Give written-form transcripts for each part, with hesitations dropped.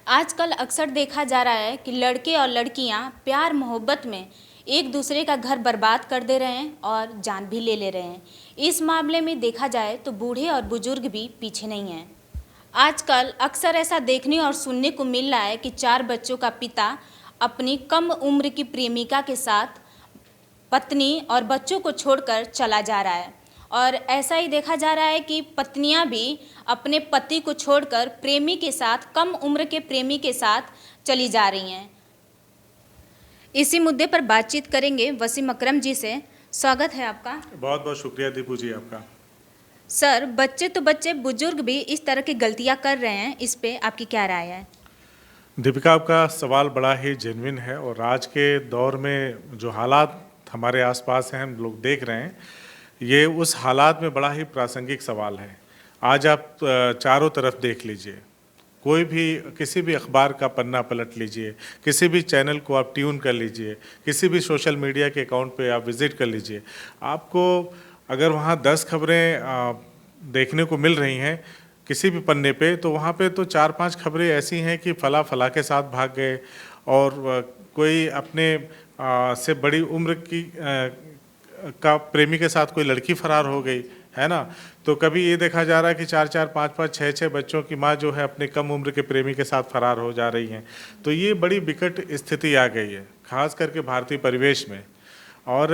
आजकल अक्सर देखा जा रहा है कि लड़के और लड़कियां प्यार मोहब्बत में एक दूसरे का घर बर्बाद कर दे रहे हैं और जान भी ले रहे हैं। इस मामले में देखा जाए तो बूढ़े और बुजुर्ग भी पीछे नहीं हैं। आजकल अक्सर ऐसा देखने और सुनने को मिल रहा है कि 4 बच्चों का पिता अपनी कम उम्र की प्रेमिका के साथ पत्नी और बच्चों को छोड़कर चला जा रहा है। और ऐसा ही देखा जा रहा है कि पत्नियां भी अपने पति को छोड़कर प्रेमी के साथ, कम उम्र के प्रेमी के साथ चली जा रही हैं। इसी मुद्दे पर बातचीत करेंगे वसीम अकरम जी से। स्वागत है आपका। बहुत बहुत शुक्रिया दीपू जी आपका। सर, बच्चे तो बच्चे, बुजुर्ग भी इस तरह की गलतियां कर रहे हैं, इस पे आपकी क्या राय है? दीपिका, आपका सवाल बड़ा ही जेन्युइन है और आज के दौर में जो हालात हमारे आसपास हैं, हम लोग देख रहे हैं, ये उस हालात में बड़ा ही प्रासंगिक सवाल है। आज आप चारों तरफ देख लीजिए, कोई भी किसी भी अखबार का पन्ना पलट लीजिए, किसी भी चैनल को आप ट्यून कर लीजिए, किसी भी सोशल मीडिया के अकाउंट पे आप विज़िट कर लीजिए, आपको अगर वहाँ 10 खबरें देखने को मिल रही हैं किसी भी पन्ने पे, तो वहाँ पे तो 4-5 खबरें ऐसी हैं कि फला फला के साथ भाग गए और कोई अपने से बड़ी उम्र की का प्रेमी के साथ कोई लड़की फरार हो गई, है ना। तो कभी ये देखा जा रहा है कि 4-4, 5-5, 6-6 बच्चों की माँ जो है अपने कम उम्र के प्रेमी के साथ फरार हो जा रही हैं। तो ये बड़ी विकट स्थिति आ गई है, खास करके भारतीय परिवेश में। और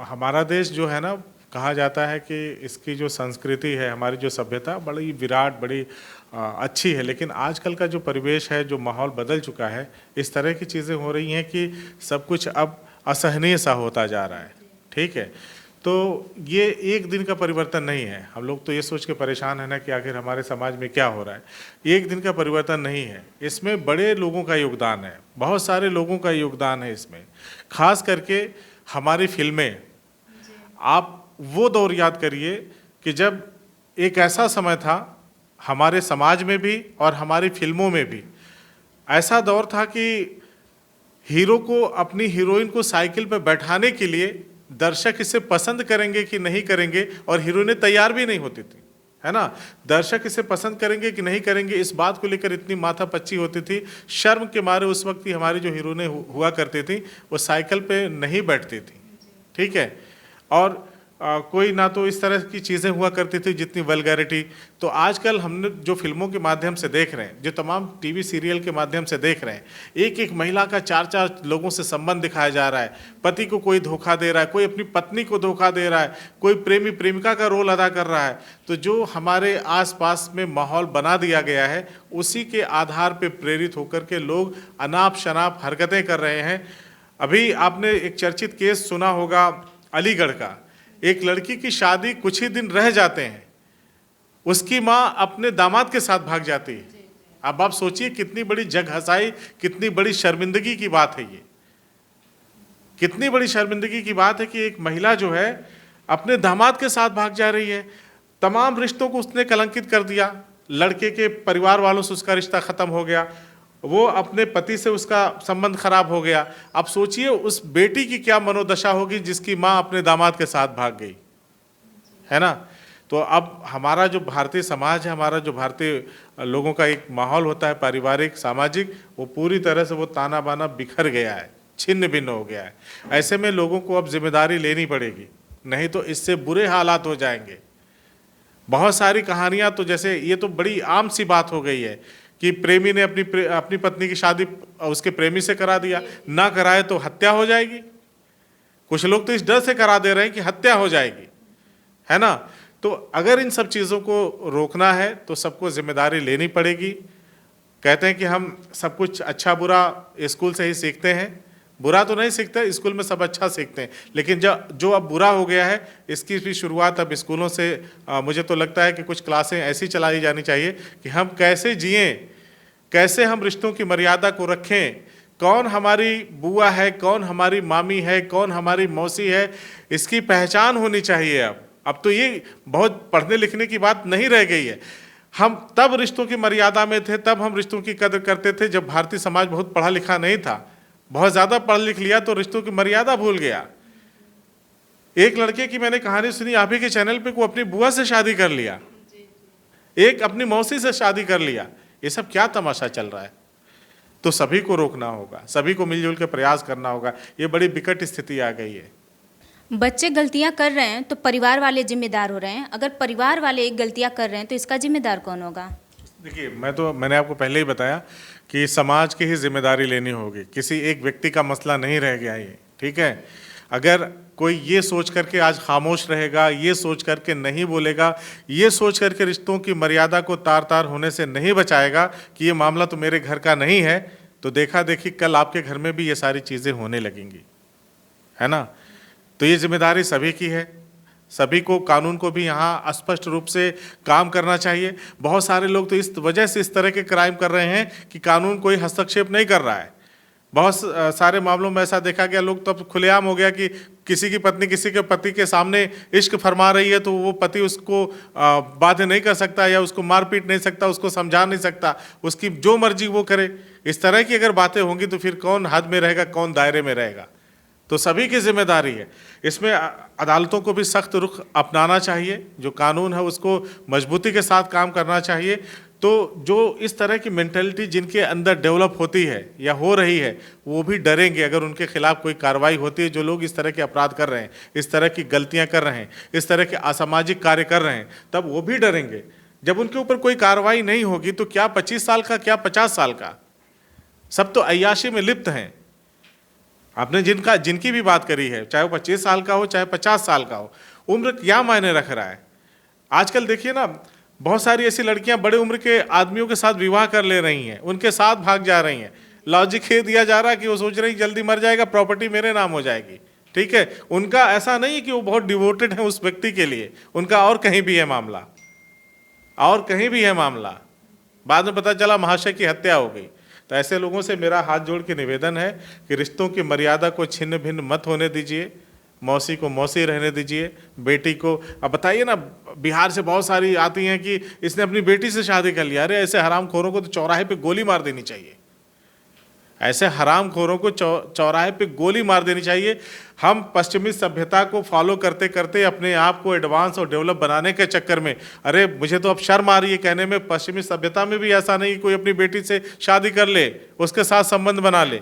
हमारा देश जो है ना, कहा जाता है कि इसकी जो संस्कृति है, हमारी जो सभ्यता बड़ी विराट, बड़ी अच्छी है, लेकिन आजकल का जो परिवेश है, जो माहौल बदल चुका है, इस तरह की चीज़ें हो रही हैं कि सब कुछ अब असहनीय सा होता जा रहा है। ठीक है, तो ये एक दिन का परिवर्तन नहीं है। हम लोग तो ये सोच के परेशान है ना कि आखिर हमारे समाज में क्या हो रहा है। एक दिन का परिवर्तन नहीं है, इसमें बड़े लोगों का योगदान है, बहुत सारे लोगों का योगदान है इसमें। खास करके हमारी फिल्में, आप वो दौर याद करिए कि जब एक ऐसा समय था हमारे समाज में भी और हमारी फिल्मों में भी, ऐसा दौर था कि हीरो को अपनी हीरोइन को साइकिल पर बैठाने के लिए दर्शक इसे पसंद करेंगे कि नहीं करेंगे, और हीरोइनें तैयार भी नहीं होती थी, है ना। दर्शक इसे पसंद करेंगे कि नहीं करेंगे, इस बात को लेकर इतनी माथापच्ची होती थी। शर्म के मारे उस वक्त की हमारी जो हीरोइनें हुआ करती थी, वो साइकिल पे नहीं बैठती थी, ठीक है। और कोई ना तो इस तरह की चीज़ें हुआ करती थी जितनी वल्गैरिटी। तो आजकल हमने जो फिल्मों के माध्यम से देख रहे हैं, जो तमाम टीवी सीरियल के माध्यम से देख रहे हैं, एक एक महिला का 4-4 लोगों से संबंध दिखाया जा रहा है। पति को कोई धोखा दे रहा है, कोई अपनी पत्नी को धोखा दे रहा है, कोई प्रेमी प्रेमिका का रोल अदा कर रहा है। तो जो हमारे आसपास में माहौल बना दिया गया है, उसी के आधार पर प्रेरित होकर के लोग अनाप शनाप हरकतें कर रहे हैं। अभी आपने एक चर्चित केस सुना होगा अलीगढ़ का। एक लड़की की शादी कुछ ही दिन रह जाते हैं, उसकी माँ अपने दामाद के साथ भाग जाती है। अब आप सोचिए कितनी बड़ी जग हंसाई, कितनी बड़ी शर्मिंदगी की बात है ये। कितनी बड़ी शर्मिंदगी की बात है कि एक महिला जो है अपने दामाद के साथ भाग जा रही है। तमाम रिश्तों को उसने कलंकित कर दिया, लड़के के परिवार वालों से उसका रिश्ता खत्म हो गया, वो अपने पति से उसका संबंध खराब हो गया। अब सोचिए उस बेटी की क्या मनोदशा होगी जिसकी माँ अपने दामाद के साथ भाग गई, है ना। तो अब हमारा जो भारतीय समाज है, हमारा जो भारतीय लोगों का एक माहौल होता है पारिवारिक सामाजिक, वो पूरी तरह से वो ताना बाना बिखर गया है, छिन्न भिन्न हो गया है। ऐसे में लोगों को अब जिम्मेदारी लेनी पड़ेगी, नहीं तो इससे बुरे हालात हो जाएंगे। बहुत सारी कहानियाँ तो, जैसे ये तो बड़ी आम सी बात हो गई है कि प्रेमी ने अपनी पत्नी की शादी उसके प्रेमी से करा दिया, ना कराए तो हत्या हो जाएगी। कुछ लोग तो इस डर से करा दे रहे हैं कि हत्या हो जाएगी, है ना। तो अगर इन सब चीज़ों को रोकना है तो सबको जिम्मेदारी लेनी पड़ेगी। कहते हैं कि हम सब कुछ अच्छा बुरा स्कूल से ही सीखते हैं, बुरा तो नहीं सीखते, स्कूल में सब अच्छा सीखते हैं, लेकिन जो अब बुरा हो गया है, इसकी भी शुरुआत अब स्कूलों से मुझे तो लगता है कि कुछ क्लासें ऐसी चलाई जानी चाहिए कि हम कैसे जिएं, कैसे हम रिश्तों की मर्यादा को रखें, कौन हमारी बुआ है, कौन हमारी मामी है, कौन हमारी मौसी है, इसकी पहचान होनी चाहिए। अब तो ये बहुत पढ़ने लिखने की बात नहीं रह गई है। हम तब रिश्तों की मर्यादा में थे, तब हम रिश्तों की कदर करते थे जब भारतीय समाज बहुत पढ़ा लिखा नहीं था। बहुत ज़्यादा पढ़ लिख लिया तो रिश्तों की मर्यादा भूल गया। एक लड़के की मैंने कहानी सुनी आप ही के चैनल पे, को अपनी बुआ से शादी कर लिया, एक अपनी मौसी से शादी कर लिया। ये सब क्या तमाशा चल रहा है? तो सभी को रोकना होगा, सभी को मिलजुल के प्रयास करना होगा। ये बड़ी विकट स्थिति आ गई है। बच्चे गलतियां कर रहे हैं तो परिवार वाले जिम्मेदार हो रहे हैं। अगर परिवार वाले एक गलतियां कर रहे हैं तो इसका जिम्मेदार कौन होगा? देखिए, मैंने आपको पहले ही बताया कि समाज की ही जिम्मेदारी लेनी होगी, किसी एक व्यक्ति का मसला नहीं रह गया ये, ठीक है। अगर कोई ये सोच करके आज खामोश रहेगा, ये सोच करके नहीं बोलेगा, ये सोच करके रिश्तों की मर्यादा को तार तार होने से नहीं बचाएगा कि ये मामला तो मेरे घर का नहीं है, तो देखा देखी कल आपके घर में भी ये सारी चीज़ें होने लगेंगी, है ना। तो ये जिम्मेदारी सभी की है, सभी को, कानून को भी यहाँ स्पष्ट रूप से काम करना चाहिए। बहुत सारे लोग तो इस वजह से इस तरह के क्राइम कर रहे हैं कि कानून कोई हस्तक्षेप नहीं कर रहा है। बहुत सारे मामलों में ऐसा देखा गया, लोग तब खुलेआम हो गया कि किसी की पत्नी किसी के पति के सामने इश्क फरमा रही है तो वो पति उसको बाध्य नहीं कर सकता या उसको मार पीट नहीं सकता, उसको समझा नहीं सकता, उसकी जो मर्जी वो करे। इस तरह की अगर बातें होंगी तो फिर कौन हद में रहेगा, कौन दायरे में रहेगा। तो सभी की जिम्मेदारी है। इसमें अदालतों को भी सख्त रुख अपनाना चाहिए, जो कानून है उसको मजबूती के साथ काम करना चाहिए। तो जो इस तरह की मेंटेलिटी जिनके अंदर डेवलप होती है या हो रही है, वो भी डरेंगे अगर उनके खिलाफ कोई कार्रवाई होती है। जो लोग इस तरह के अपराध कर रहे हैं, इस तरह की गलतियां कर रहे हैं, इस तरह के असामाजिक कार्य कर रहे हैं, तब वो भी डरेंगे। जब उनके ऊपर कोई कार्रवाई नहीं होगी तो क्या 25 साल का, क्या 50 साल का, सब तो अय्याशी में लिप्त हैं। आपने जिनकी भी बात करी है, चाहे वो 25 साल का हो, चाहे 50 साल का हो, उम्र क्या मायने रख रहा है। आजकल देखिए ना, बहुत सारी ऐसी लड़कियां बड़े उम्र के आदमियों के साथ विवाह कर ले रही हैं, उनके साथ भाग जा रही हैं। लॉजिक ये दिया जा रहा है कि वो सोच रही जल्दी मर जाएगा, प्रॉपर्टी मेरे नाम हो जाएगी, ठीक है। उनका ऐसा नहीं कि वो बहुत डिवोटेड है उस व्यक्ति के लिए, उनका और कहीं भी है मामला, और कहीं भी है मामला। बाद में पता चला महाशय की हत्या हो गई। तो ऐसे लोगों से मेरा हाथ जोड़ के निवेदन है कि रिश्तों की मर्यादा को छिन्न भिन्न मत होने दीजिए। मौसी को मौसी रहने दीजिए, बेटी को। अब बताइए ना, बिहार से बहुत सारी आती हैं कि इसने अपनी बेटी से शादी कर लिया। अरे ऐसे हरामखोरों को तो चौराहे पे गोली मार देनी चाहिए। ऐसे हरामखोरों को चौराहे पे गोली मार देनी चाहिए। हम पश्चिमी सभ्यता को फॉलो करते करते अपने आप को एडवांस और डेवलप बनाने के चक्कर में, अरे मुझे तो अब शर्म आ रही है कहने में, पश्चिमी सभ्यता में भी ऐसा नहीं कोई अपनी बेटी से शादी कर ले, उसके साथ संबंध बना ले।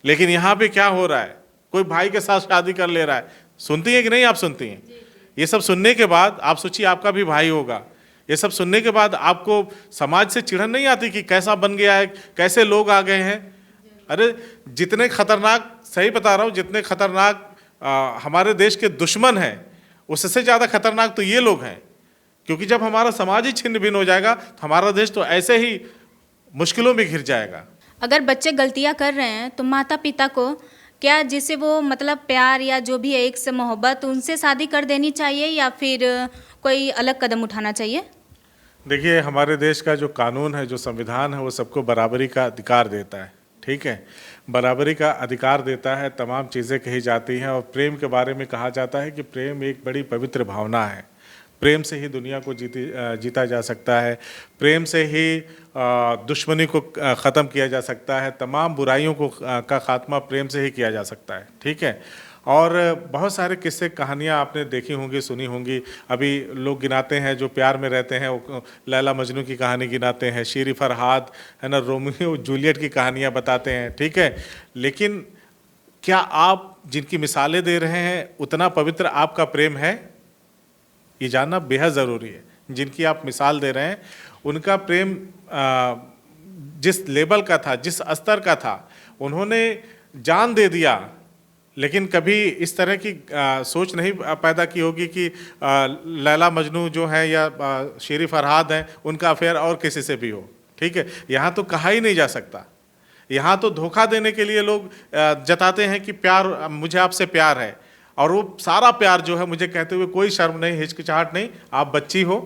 लेकिन यहाँ पे क्या हो रहा है, कोई भाई के साथ शादी कर ले रहा है। सुनती हैं कि नहीं आप? सुनती हैं? ये सब सुनने के बाद आप सोचिए आपका भी भाई होगा। ये सब सुनने के बाद आपको समाज से चिढ़न नहीं आती कि कैसा बन गया है, कैसे लोग आ गए हैं। अरे जितने खतरनाक, सही बता रहा हूँ, जितने खतरनाक हमारे देश के दुश्मन हैं, उससे ज़्यादा खतरनाक तो ये लोग हैं। क्योंकि जब हमारा समाज ही छिन्न भिन्न हो जाएगा तो हमारा देश तो ऐसे ही मुश्किलों में घिर जाएगा। अगर बच्चे गलतियां कर रहे हैं तो माता पिता को क्या, जिससे वो मतलब प्यार या जो भी है एक से मोहब्बत, उनसे शादी कर देनी चाहिए या फिर कोई अलग कदम उठाना चाहिए? देखिए, हमारे देश का जो कानून है, जो संविधान है, वो सबको बराबरी का अधिकार देता है, ठीक है। बराबरी का अधिकार देता है, तमाम चीज़ें कही जाती हैं। और प्रेम के बारे में कहा जाता है कि प्रेम एक बड़ी पवित्र भावना है। प्रेम से ही दुनिया को जीता जा सकता है। प्रेम से ही दुश्मनी को ख़त्म किया जा सकता है। तमाम बुराइयों को का खात्मा प्रेम से ही किया जा सकता है, ठीक है। और बहुत सारे किस्से कहानियाँ आपने देखी होंगी, सुनी होंगी। अभी लोग गिनाते हैं जो प्यार में रहते हैं, वो लैला मजनू की कहानी गिनाते हैं, शेरी फरहाद है ना, रोमियो जूलियट की कहानियाँ बताते हैं, ठीक है। लेकिन क्या आप जिनकी मिसालें दे रहे हैं उतना पवित्र आपका प्रेम है? ये जानना बेहद ज़रूरी है। जिनकी आप मिसाल दे रहे हैं उनका प्रेम जिस लेवल का था, जिस स्तर का था, उन्होंने जान दे दिया, लेकिन कभी इस तरह की सोच नहीं पैदा की होगी कि लैला मजनू जो है या शेरी फरहाद हैं, उनका अफेयर और किसी से भी हो, ठीक है। यहाँ तो कहा ही नहीं जा सकता। यहाँ तो धोखा देने के लिए लोग जताते हैं कि प्यार, मुझे आपसे प्यार है, और वो सारा प्यार जो है मुझे कहते हुए कोई शर्म नहीं, हिचकिचाहट नहीं, आप बच्ची हो।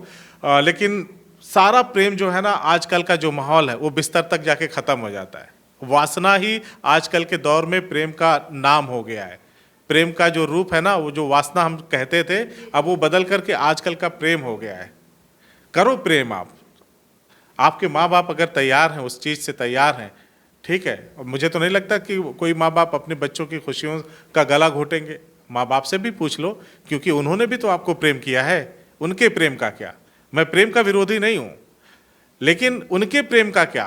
लेकिन सारा प्रेम जो है ना, आजकल का जो माहौल है वो बिस्तर तक जाके ख़त्म हो जाता है। वासना ही आजकल के दौर में प्रेम का नाम हो गया है। प्रेम का जो रूप है ना, वो जो वासना हम कहते थे, अब वो बदल करके आजकल का प्रेम हो गया है। करो प्रेम आप, आपके माँ बाप अगर तैयार हैं, उस चीज़ से तैयार हैं, ठीक है। मुझे तो नहीं लगता कि कोई माँ बाप अपने बच्चों की खुशियों का गला घोटेंगे। माँ बाप से भी पूछ लो, क्योंकि उन्होंने भी तो आपको प्रेम किया है। उनके प्रेम का क्या? मैं प्रेम का विरोधी नहीं हूँ, लेकिन उनके प्रेम का क्या?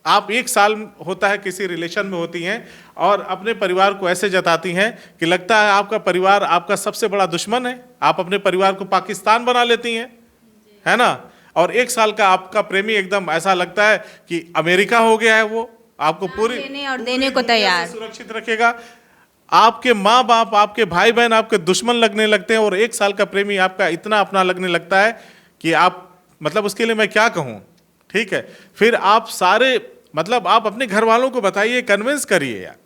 आप 1 साल होता है किसी रिलेशन में होती हैं और अपने परिवार को ऐसे जताती हैं कि लगता है आपका परिवार आपका सबसे बड़ा दुश्मन है। आप अपने परिवार को पाकिस्तान बना लेती हैं, है ना। और 1 साल का आपका प्रेमी एकदम ऐसा लगता है कि अमेरिका हो गया है, वो आपको पूरी लेने और देने को तैयार, सुरक्षित रखेगा। आपके माँ बाप, आपके भाई बहन आपके दुश्मन लगने लगते हैं और 1 साल का प्रेमी आपका इतना अपना लगने लगता है कि आप मतलब उसके लिए मैं क्या कहूँ। ठीक है, फिर आप सारे मतलब आप अपने घर वालों को बताइए, कन्विंस करिए यार,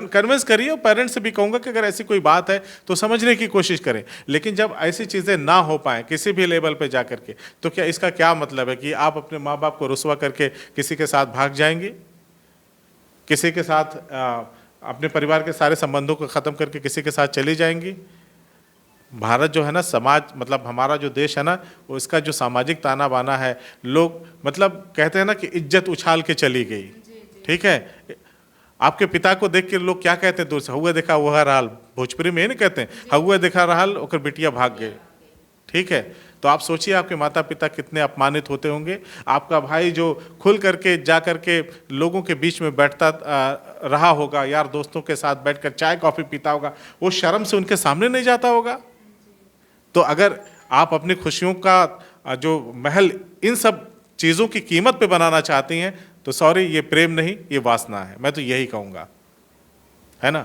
कन्विंस करिए। और पेरेंट्स से भी कहूँगा कि अगर ऐसी कोई बात है तो समझने की कोशिश करें। लेकिन जब ऐसी चीज़ें ना हो पाएँ किसी भी लेवल पे जा करके, तो क्या इसका क्या मतलब है कि आप अपने माँ बाप को रुसवा करके किसी के साथ भाग जाएंगे, किसी के साथ अपने परिवार के सारे संबंधों को ख़त्म करके किसी के साथ चली जाएंगी। भारत जो है ना, समाज मतलब हमारा जो देश है ना, वो इसका जो सामाजिक ताना बाना है, लोग मतलब कहते हैं ना कि इज्जत उछाल के चली गई। ठीक है, आपके पिता को देख के लोग क्या कहते हैं दूर से, हुआ देखा वह रहल, भोजपुरी में ही नहीं कहते हैं, हुआ देखा रहल ओकर बिटिया भाग गए। ठीक है, तो आप सोचिए आपके माता पिता कितने अपमानित होते होंगे। आपका भाई जो खुल करके जा करके लोगों के बीच में बैठता रहा होगा, यार दोस्तों के साथ बैठकर चाय कॉफ़ी पीता होगा, वो शर्म से उनके सामने नहीं जाता होगा। तो अगर आप अपनी खुशियों का जो महल इन सब चीज़ों की कीमत पे बनाना चाहती हैं तो सॉरी, ये प्रेम नहीं, ये वासना है। मैं तो यही कहूँगा, है ना।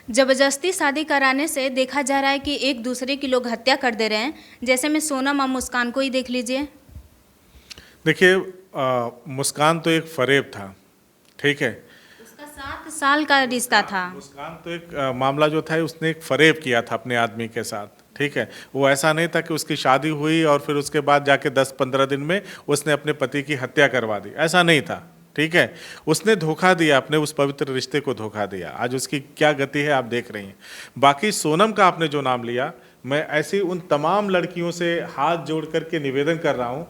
जबरदस्ती शादी कराने से देखा जा रहा है कि एक दूसरे की लोग हत्या कर दे रहे हैं। जैसे में सोनम और मुस्कान को ही देख लीजिए। देखिए, मुस्कान तो एक फरेब था, ठीक है, उसका 7 साल का रिश्ता था। मुस्कान तो एक मामला जो था उसने एक फरेब किया था अपने आदमी के साथ। ठीक है, वो ऐसा नहीं था कि उसकी शादी हुई और फिर उसके बाद जाके 10-15 दिन में उसने अपने पति की हत्या करवा दी, ऐसा नहीं था। ठीक है, उसने धोखा दिया, अपने उस पवित्र रिश्ते को धोखा दिया। आज उसकी क्या गति है आप देख रही हैं। बाकी सोनम का आपने जो नाम लिया, मैं ऐसी उन तमाम लड़कियों से हाथ जोड़ करके निवेदन कर रहा हूँ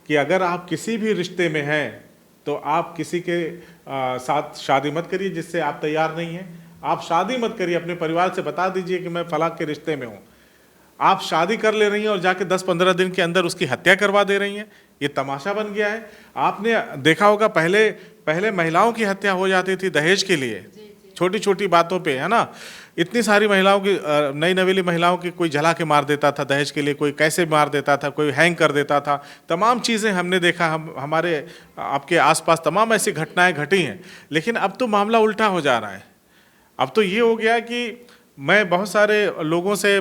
कि अगर आप किसी भी रिश्ते में हैं तो आप किसी के साथ शादी मत करिए जिससे आप तैयार नहीं हैं। आप शादी मत करिए, अपने परिवार से बता दीजिए कि मैं फलां के रिश्ते में हूँ। आप शादी कर ले रही हैं और जाके 10-15 दिन के अंदर उसकी हत्या करवा दे रही हैं, ये तमाशा बन गया है। आपने देखा होगा पहले महिलाओं की हत्या हो जाती थी दहेज के लिए, छोटी छोटी बातों पे, है ना। इतनी सारी महिलाओं की, नई नवेली महिलाओं की कोई जला के मार देता था दहेज के लिए, कोई कैसे मार देता था, कोई हैंग कर देता था। तमाम चीज़ें हमने देखा, हमारे आपके आसपास तमाम ऐसी घटनाएं घटी हैं। लेकिन अब तो मामला उल्टा हो जा रहा है। अब तो ये हो गया कि मैं बहुत सारे लोगों से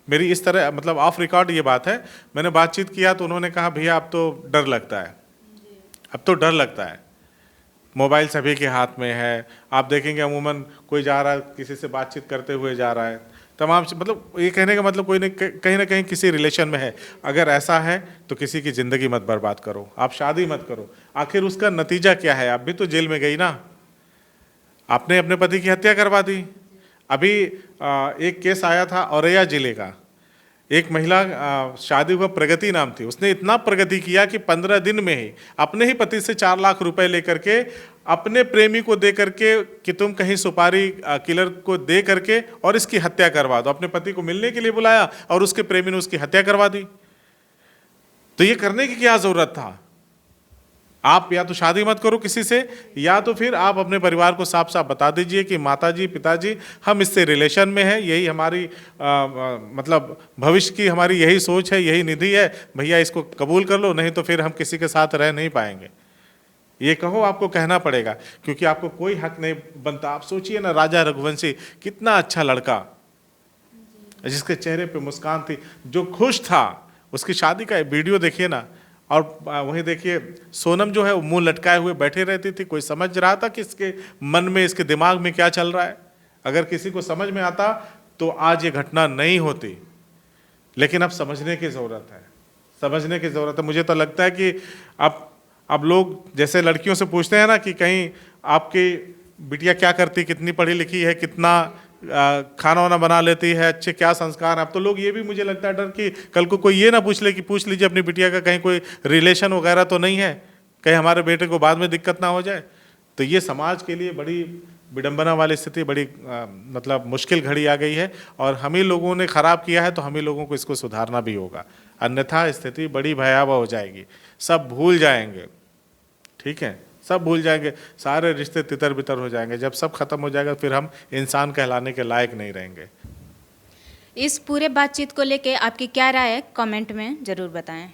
मेरी इस तरह मतलब ऑफ रिकॉर्ड ये बात है, मैंने बातचीत किया तो उन्होंने कहा भैया अब तो डर लगता है, अब तो डर लगता है। मोबाइल सभी के हाथ में है, आप देखेंगे अमूमन कोई जा रहा है किसी से बातचीत करते हुए जा रहा है, तमाम मतलब ये कहने का मतलब कोई कहीं ना कहीं किसी रिलेशन में है। अगर ऐसा है तो किसी की ज़िंदगी मत बर्बाद करो, आप शादी मत करो। आखिर उसका नतीजा क्या है, आप भी तो जेल में गई ना, आपने अपने पति की हत्या करवा दी। अभी एक केस आया था औरैया जिले का, एक महिला शादी हुआ, प्रगति नाम थी, उसने इतना प्रगति किया कि 15 दिन में ही अपने ही पति से 4 लाख रुपए लेकर के अपने प्रेमी को दे करके कि तुम कहीं सुपारी किलर को दे करके और इसकी हत्या करवा दो। अपने पति को मिलने के लिए बुलाया और उसके प्रेमी ने उसकी हत्या करवा दी। तो ये करने की क्या जरूरत था। आप या तो शादी मत करो किसी से, या तो फिर आप अपने परिवार को साफ साफ बता दीजिए कि माताजी पिताजी हम इससे रिलेशन में हैं, यही हमारी मतलब भविष्य की हमारी यही सोच है, यही निधि है, भैया इसको कबूल कर लो, नहीं तो फिर हम किसी के साथ रह नहीं पाएंगे। ये कहो, आपको कहना पड़ेगा, क्योंकि आपको कोई हक नहीं बनता। आप सोचिए ना, राजा रघुवंशी कितना अच्छा लड़का, जिसके चेहरे पे मुस्कान थी, जो खुश था। उसकी शादी का वीडियो देखिए ना, और वहीं देखिए सोनम जो है वो मुंह लटकाए हुए बैठे रहती थी। कोई समझ रहा था कि इसके मन में, इसके दिमाग में क्या चल रहा है। अगर किसी को समझ में आता तो आज ये घटना नहीं होती। लेकिन अब समझने की ज़रूरत है, समझने की ज़रूरत है। मुझे तो लगता है कि अब लोग जैसे लड़कियों से पूछते हैं ना कि कहीं आपकी बिटिया क्या करती, कितनी पढ़ी लिखी है, कितना खाना वाना बना लेती है, अच्छे क्या संस्कार। अब तो लोग ये भी, मुझे लगता है डर कि कल को कोई ये ना पूछ ले कि पूछ लीजिए अपनी बिटिया का कहीं कोई रिलेशन वगैरह तो नहीं है, कहीं हमारे बेटे को बाद में दिक्कत ना हो जाए। तो ये समाज के लिए बड़ी विडंबना वाली स्थिति, बड़ी मतलब मुश्किल घड़ी आ गई है, और हम ही लोगों ने ख़राब किया है, तो हम ही लोगों को इसको सुधारना भी होगा, अन्यथा स्थिति बड़ी भयावह हो जाएगी, सब भूल जाएंगे। ठीक है। सब भूल जाएंगे, सारे रिश्ते तितर बितर हो जाएंगे। जब सब खत्म हो जाएगा फिर हम इंसान कहलाने के लायक नहीं रहेंगे। इस पूरे बातचीत को लेके आपकी क्या राय है, कमेंट में ज़रूर बताएं।